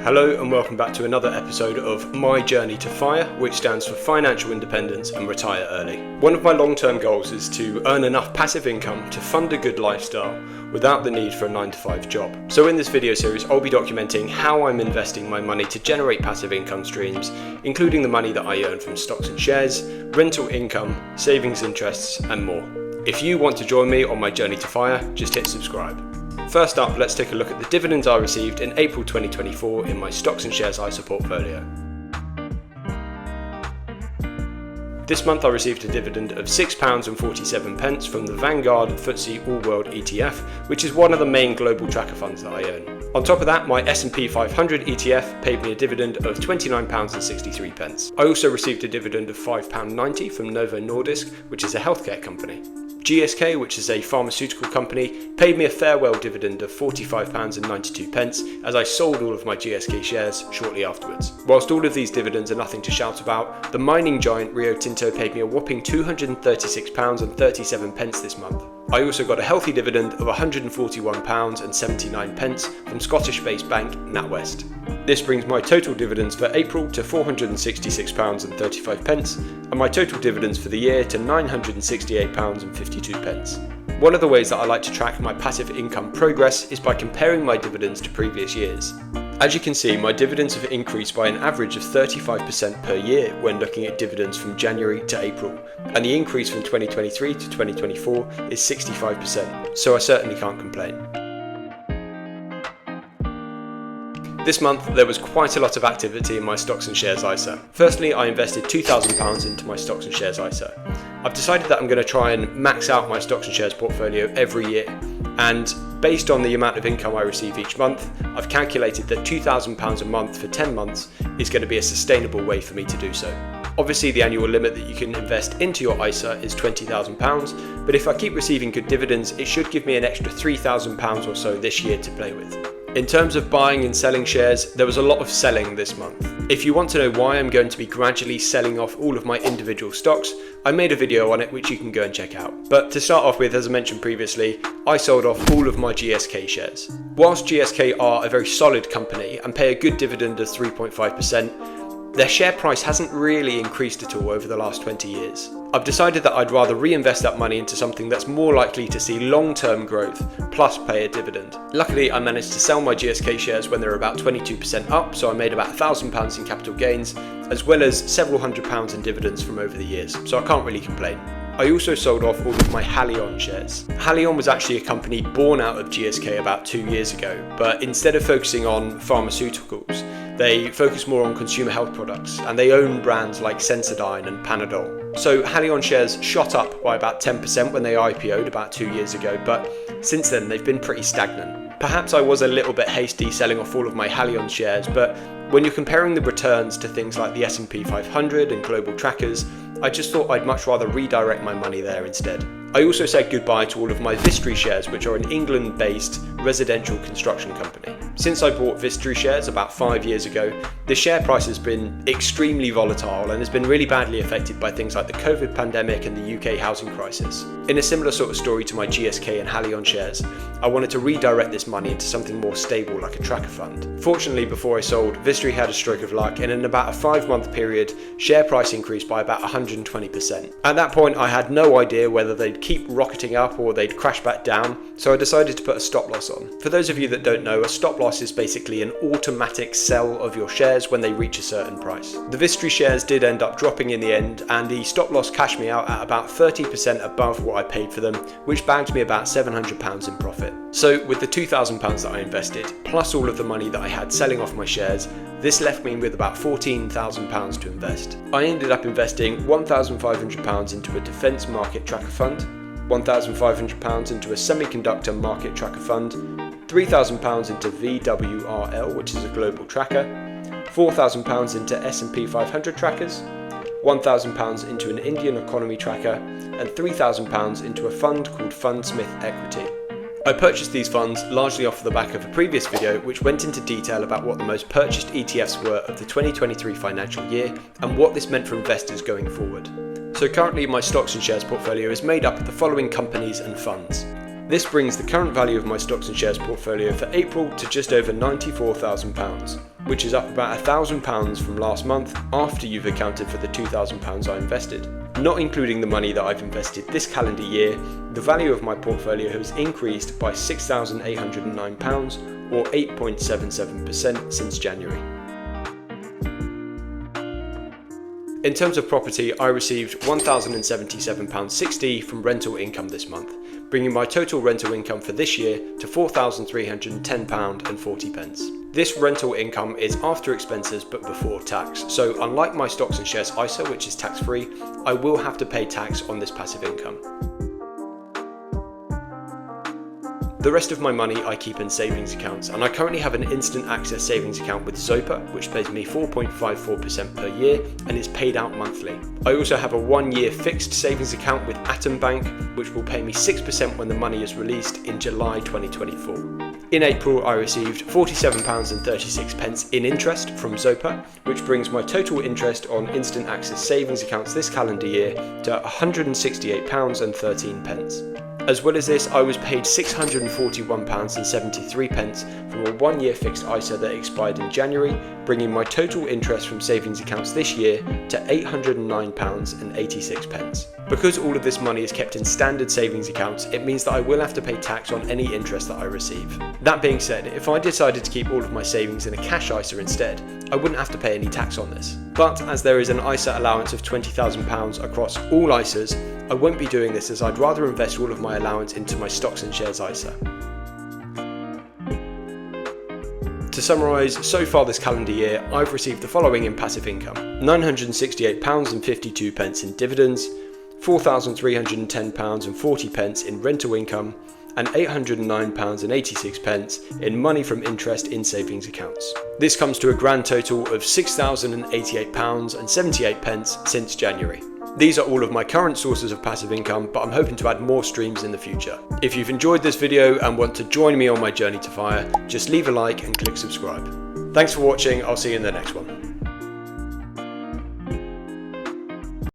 Hello and welcome back to another episode of My Journey to FIRE, which stands for Financial Independence and Retire Early. One of my long-term goals is to earn enough passive income to fund a good lifestyle without the need for a 9-to-5 job. So in this video series, I'll be documenting how I'm investing my money to generate passive income streams, including the money that I earn from stocks and shares, rental income, savings interests, and more. If you want to join me on my journey to FIRE, just hit subscribe. First up, let's take a look at the dividends I received in April 2024 in my stocks and shares ISA portfolio. This month I received a dividend of £6.47 from the Vanguard FTSE All World ETF, which is one of the main global tracker funds that I own. On top of that, my S&P 500 ETF paid me a dividend of £29.63. I also received a dividend of £5.90 from Novo Nordisk, which is a healthcare company. GSK, which is a pharmaceutical company, paid me a farewell dividend of £45.92 as I sold all of my GSK shares shortly afterwards. Whilst all of these dividends are nothing to shout about, the mining giant Rio Tinto paid me a whopping £236.37 this month. I also got a healthy dividend of £141.79 from Scottish-based bank NatWest. This brings my total dividends for April to £466.35 and my total dividends for the year to £968.52. One of the ways that I like to track my passive income progress is by comparing my dividends to previous years. As you can see, my dividends have increased by an average of 35% per year when looking at dividends from January to April, and the increase from 2023 to 2024 is 65%, so I certainly can't complain. This month, there was quite a lot of activity in my stocks and shares ISA. Firstly, I invested £2,000 into my stocks and shares ISA. I've decided that I'm going to try and max out my stocks and shares portfolio every year. And based on the amount of income I receive each month, I've calculated that £2,000 a month for 10 months is going to be a sustainable way for me to do so. Obviously, the annual limit that you can invest into your ISA is £20,000, but if I keep receiving good dividends, it should give me an extra £3,000 or so this year to play with. In terms of buying and selling shares, there was a lot of selling this month. If you want to know why I'm going to be gradually selling off all of my individual stocks, I made a video on it which you can go and check out. But to start off with, as I mentioned previously, I sold off all of my GSK shares. Whilst GSK are a very solid company and pay a good dividend of 3.5%, their share price hasn't really increased at all over the last 20 years. I've decided that I'd rather reinvest that money into something that's more likely to see long-term growth, plus pay a dividend. Luckily, I managed to sell my GSK shares when they were about 22% up, so I made about £1,000 in capital gains, as well as several £100s in dividends from over the years, so I can't really complain. I also sold off all of my Haleon shares. Haleon was actually a company born out of GSK about 2 years ago, but instead of focusing on pharmaceuticals, they focus more on consumer health products, and they own brands like Sensodyne and Panadol. So Haleon shares shot up by about 10% when they IPO'd about 2 years ago, but since then they've been pretty stagnant. Perhaps I was a little bit hasty selling off all of my Haleon shares, but when you're comparing the returns to things like the S&P 500 and global trackers, I just thought I'd much rather redirect my money there instead. I also said goodbye to all of my Vistry shares, which are an England-based residential construction company. Since I bought Vistry shares about 5 years ago, the share price has been extremely volatile and has been really badly affected by things like the COVID pandemic and the UK housing crisis. In a similar sort of story to my GSK and Haleon shares, I wanted to redirect this money into something more stable like a tracker fund. Fortunately, before I sold, Vistry had a stroke of luck, and in about a 5-month period, share price increased by about 120%. At that point, I had no idea whether they'd keep rocketing up or they'd crash back down, so I decided to put a stop loss on. For those of you that don't know, a stop loss is basically an automatic sell of your shares when they reach a certain price. The Vistry shares did end up dropping in the end, and the stop loss cashed me out at about 30% above what I paid for them, which bagged me about £700 in profit. So with the £2,000 that I invested, plus all of the money that I had selling off my shares, this left me with about £14,000 to invest. I ended up investing £1,500 into a defence market tracker fund, £1,500 into a semiconductor market tracker fund, £3,000 into VWRL, which is a global tracker, £4,000 into S&P 500 trackers, £1,000 into an Indian economy tracker, and £3,000 into a fund called Fundsmith Equity. I purchased these funds largely off the back of a previous video which went into detail about what the most purchased ETFs were of the 2023 financial year and what this meant for investors going forward. So currently my stocks and shares portfolio is made up of the following companies and funds: This brings the current value of my stocks and shares portfolio for April to just over £94,000, which is up about £1,000 from last month after you've accounted for the £2,000 I invested. Not including the money that I've invested this calendar year, the value of my portfolio has increased by £6,809 or 8.77% since January. In terms of property, I received £1,077.60 from rental income this month, bringing my total rental income for this year to £4,310.40. This rental income is after expenses but before tax, so unlike my stocks and shares ISA, which is tax-free, I will have to pay tax on this passive income. The rest of my money I keep in savings accounts, and I currently have an instant access savings account with Zopa, which pays me 4.54% per year and is paid out monthly. I also have a 1-year fixed savings account with Atom Bank, which will pay me 6% when the money is released in July 2024. In April, I received £47.36 in interest from Zopa, which brings my total interest on instant access savings accounts this calendar year to £168.13. As well as this, I was paid £641.73 from a 1-year fixed ISA that expired in January, bringing my total interest from savings accounts this year to £809.86. Because all of this money is kept in standard savings accounts, it means that I will have to pay tax on any interest that I receive. That being said, if I decided to keep all of my savings in a cash ISA instead, I wouldn't have to pay any tax on this. But as there is an ISA allowance of £20,000 across all ISAs, I won't be doing this as I'd rather invest all of my allowance into my stocks and shares ISA. To summarise, so far this calendar year, I've received the following in passive income: £968.52 in dividends, £4,310.40 in rental income, and £809.86 in money from interest in savings accounts. This comes to a grand total of £6,088.78 since January. These are all of my current sources of passive income, but I'm hoping to add more streams in the future. If you've enjoyed this video and want to join me on my journey to FIRE, just leave a like and click subscribe. Thanks for watching, I'll see you in the next one.